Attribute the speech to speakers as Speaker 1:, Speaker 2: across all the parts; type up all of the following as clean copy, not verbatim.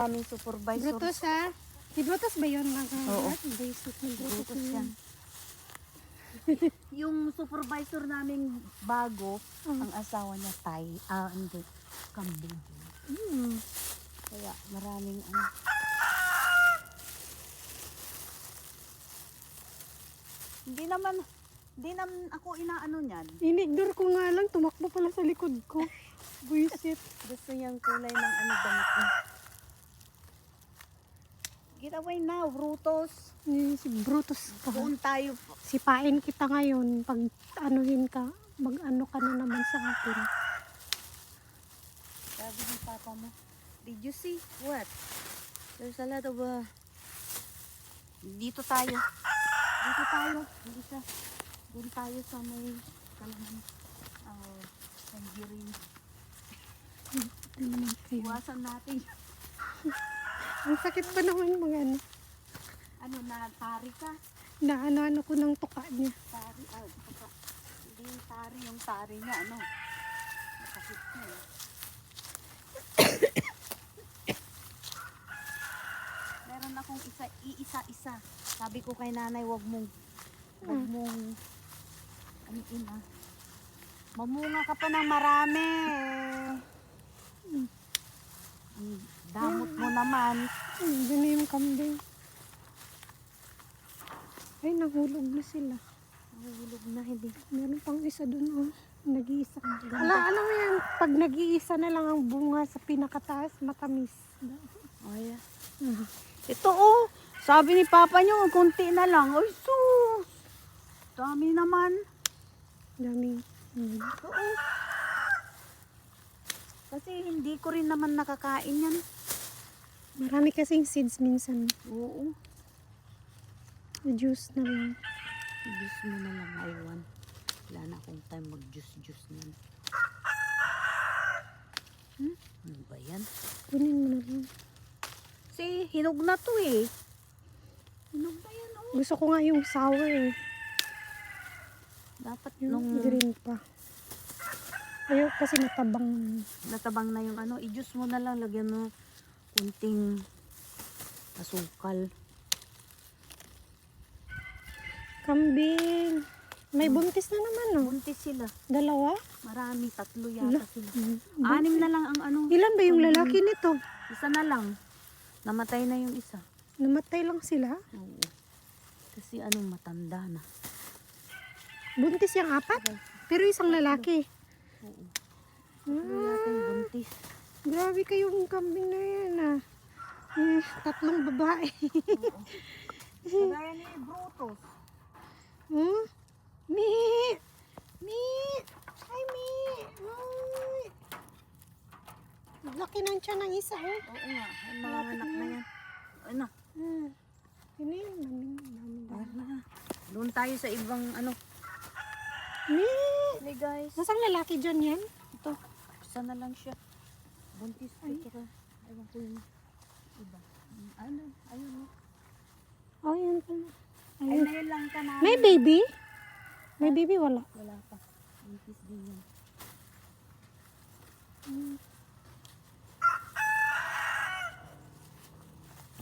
Speaker 1: Aming supervisor.
Speaker 2: Brutus ha? Si Brutus ba yun?
Speaker 1: Oo.
Speaker 2: Basic na Brutus
Speaker 1: Brutus
Speaker 2: yan.
Speaker 1: yan. Yung supervisor naming bago, ang asawa niya hindi, kambing. Kaya maraming ano. Hindi naman ako inaano niyan.
Speaker 2: Inignore ko nga lang, tumakbo pala sa likod ko. Buisit.
Speaker 1: Gusto niyang kulay ng ano damit niya. Get away now, Brutus.
Speaker 2: Si Brutus ka.
Speaker 1: Doon tayo.
Speaker 2: Sipain kita ngayon. Pag anuhin ka, mag-ano ka na naman sa akin.
Speaker 1: Sabi ng papa mo, did you see what? There's a lot of dito tayo. Hindi siya. Doon tayo sa may kalamang tangerine.
Speaker 2: Ano naman kayo?
Speaker 1: Iwasan natin.
Speaker 2: Ang sakit pa naman mga ano.
Speaker 1: Ano na, tari ka?
Speaker 2: Na ano ko ng tuka niya.
Speaker 1: Tari, tuka. Hindi yung tari niya, ano. Masakit niya. Meron akong iisa-isa. Sabi ko kay nanay, wag mong aniin ah. Mamunga ka pa ng marami. Ang damot mo naman.
Speaker 2: Hindi na yung kambing. Ay, nahulog na sila.
Speaker 1: Nahulog na, hindi.
Speaker 2: Meron pang isa dun, oh. Nag-iisa. Alam mo yan, pag nag-iisa na lang ang bunga sa pinakataas, matamis.
Speaker 1: Oh, yeah. Ito oh, sabi ni Papa niyo, konti na lang. Ay sus! Dami naman.
Speaker 2: Daming.
Speaker 1: Oo. Kasi hindi ko rin naman nakakain yan.
Speaker 2: Marami kasing seeds minsan.
Speaker 1: Oo.
Speaker 2: Juice na lang.
Speaker 1: Juice mo na lang, Iwan. Wala na akong time mag-juice na. Ano ba yan?
Speaker 2: Kunin mo na lang.
Speaker 1: Kasi hinog na to eh. Hinog na yan oh.
Speaker 2: Gusto ko nga yung sour eh.
Speaker 1: Dapat
Speaker 2: Yung
Speaker 1: nung
Speaker 2: green pa. Ayaw kasi natabang.
Speaker 1: natabang na yung ano, i-juice mo na lang, lagyan mo kunting asukal.
Speaker 2: Kambing. May buntis na naman oh.
Speaker 1: Buntis sila.
Speaker 2: Dalawa?
Speaker 1: Marami, 3 yata sila.
Speaker 2: Mm.
Speaker 1: 6 na lang ang ano.
Speaker 2: Ilan ba yung lalaki nito?
Speaker 1: Isa na lang. Namatay na yung isa.
Speaker 2: Namatay lang sila?
Speaker 1: Oo. Kasi anong matanda na.
Speaker 2: Buntis yung 4? Pero isang lalaki.
Speaker 1: Oo. Ano yata yung buntis.
Speaker 2: Grabe kayong kambing na yan ah. 3 babae.
Speaker 1: Kagaya ni Brutus.
Speaker 2: Hmm? Mi! Mi! Hi, Mi! Hi! Laki ng tiyan ng isa eh.
Speaker 1: Oo nga. Ay, mga anak na yan. Ano?
Speaker 2: Yun yun. Dami.
Speaker 1: Doon tayo sa ibang ano.
Speaker 2: Mi!
Speaker 1: Hey guys.
Speaker 2: Nasang lalaki dyan yan?
Speaker 1: Ito. Isa na lang siya. Buntis ko. Tsaka, ayun ko yung iba. Ano? Ayun.
Speaker 2: Oh, yun pala.
Speaker 1: Ay,
Speaker 2: Ayun.
Speaker 1: ngayon lang ka na.
Speaker 2: May baby? May baby wala.
Speaker 1: Wala pa. Buntis din yan.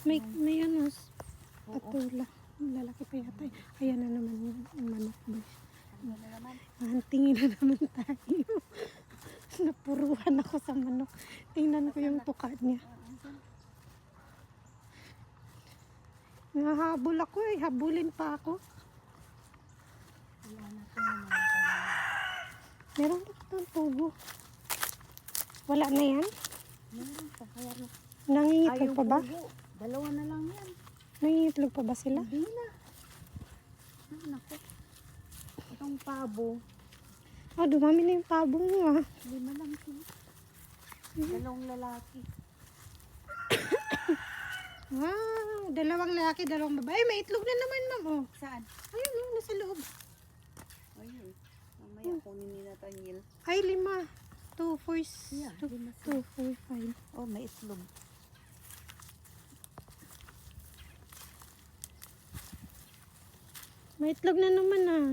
Speaker 2: May ano,
Speaker 1: Oo.
Speaker 2: patula. Lalaki pa yata. Ayan na naman yung manok.
Speaker 1: Ano na naman?
Speaker 2: Tingin na naman tayo. Napuruhan ako sa manok. Tingnan ko yung tuka niya. Nahabol ako eh. Habulin pa ako.
Speaker 1: Wala na ito naman.
Speaker 2: Meron pa itong tubo. Wala na yan?
Speaker 1: Meron pa. Kaya na.
Speaker 2: Nangingitlog pa ba?
Speaker 1: pugo. 2 na lang yan.
Speaker 2: Nangingitlog pa ba sila?
Speaker 1: Hindi na. Ay, naku. Itong pabo.
Speaker 2: Ah, dumami na yung pabo mo ah.
Speaker 1: 5 lang sila. 2 lalaki.
Speaker 2: Wow, 2 lalaki, 2 babae. May itlog na naman, ma'am. Oh.
Speaker 1: Saan?
Speaker 2: Ayun, oh, nasa loob.
Speaker 1: Ayun. Mamaya kunin ni Nathaniel.
Speaker 2: Ay, 5. 2, 4,
Speaker 1: Yeah, 5
Speaker 2: 2, 4, 5.
Speaker 1: Oh, may itlog.
Speaker 2: May itlog na naman ah.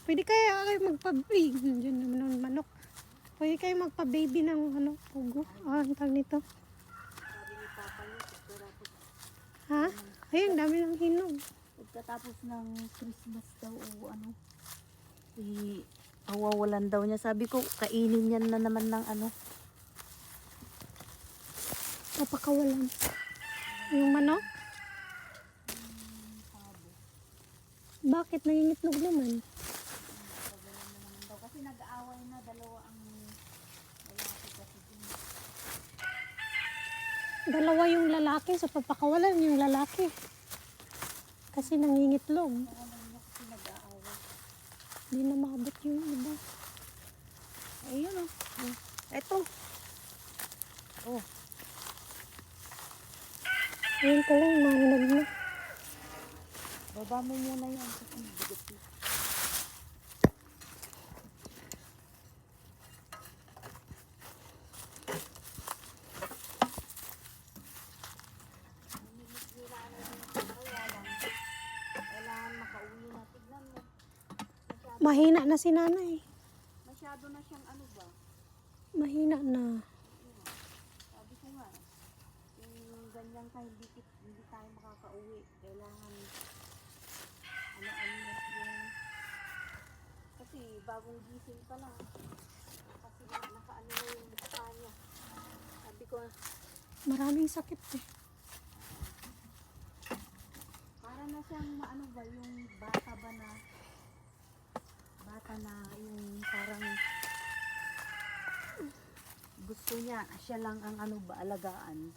Speaker 2: Pwede kayo magpa-baby. Diyan naman ang manok. Pwede kayo magpa-baby ng ano, pugo. Ah, ang tawag nito.
Speaker 1: Sabi ni Papa
Speaker 2: Ayun, dami ng hinog.
Speaker 1: Pagkatapos ng Christmas daw o ano, awawalan daw niya. Sabi ko, kainin yan na naman ng ano.
Speaker 2: Napakawalan. Yung manok? Bakit? Nangingitlog naman.
Speaker 1: Pagalan na naman daw. Kasi nag-aaway na dalawa ang lalaki kasi dun.
Speaker 2: Dalawa yung lalaki, so papakawalan yung lalaki. Kasi nangingitlog.
Speaker 1: Pagalan niya kasi nag-aaway.
Speaker 2: Hindi na maabot yung iba.
Speaker 1: Ayun o. Eto. Oh.
Speaker 2: Ayun pala, mahinog na.
Speaker 1: Baba mo muna yan. Kasi bigot yun. Kailangan makauwi na. Tignan mo.
Speaker 2: Mahina na si nanay.
Speaker 1: Masyado na siyang ano ba?
Speaker 2: Mahina na.
Speaker 1: Sabi ko nga, yung ganyan ka, hindi tayo makakauwi. Kailangan, ano na yung, kasi bagong gising pa lang. Kasi nakaano na yung mukha niya. Sabi ko,
Speaker 2: Maraming sakit eh.
Speaker 1: para na siyang maano ba, yung bata ba na, yung parang, gusto niya, siya lang ang ano ba, alagaan.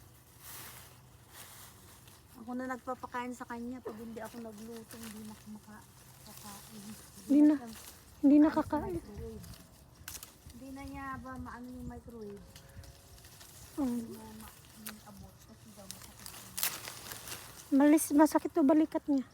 Speaker 1: Ako na nagpapakain sa kanya. Pag hindi ako nagluto, hindi na ako makakain.
Speaker 2: Hindi nakakain.
Speaker 1: Microwave. Hindi na niya ba maano yung microwave?
Speaker 2: Oh.
Speaker 1: Hindi na abot kasi daw masakit.
Speaker 2: Masakit to balikat niya.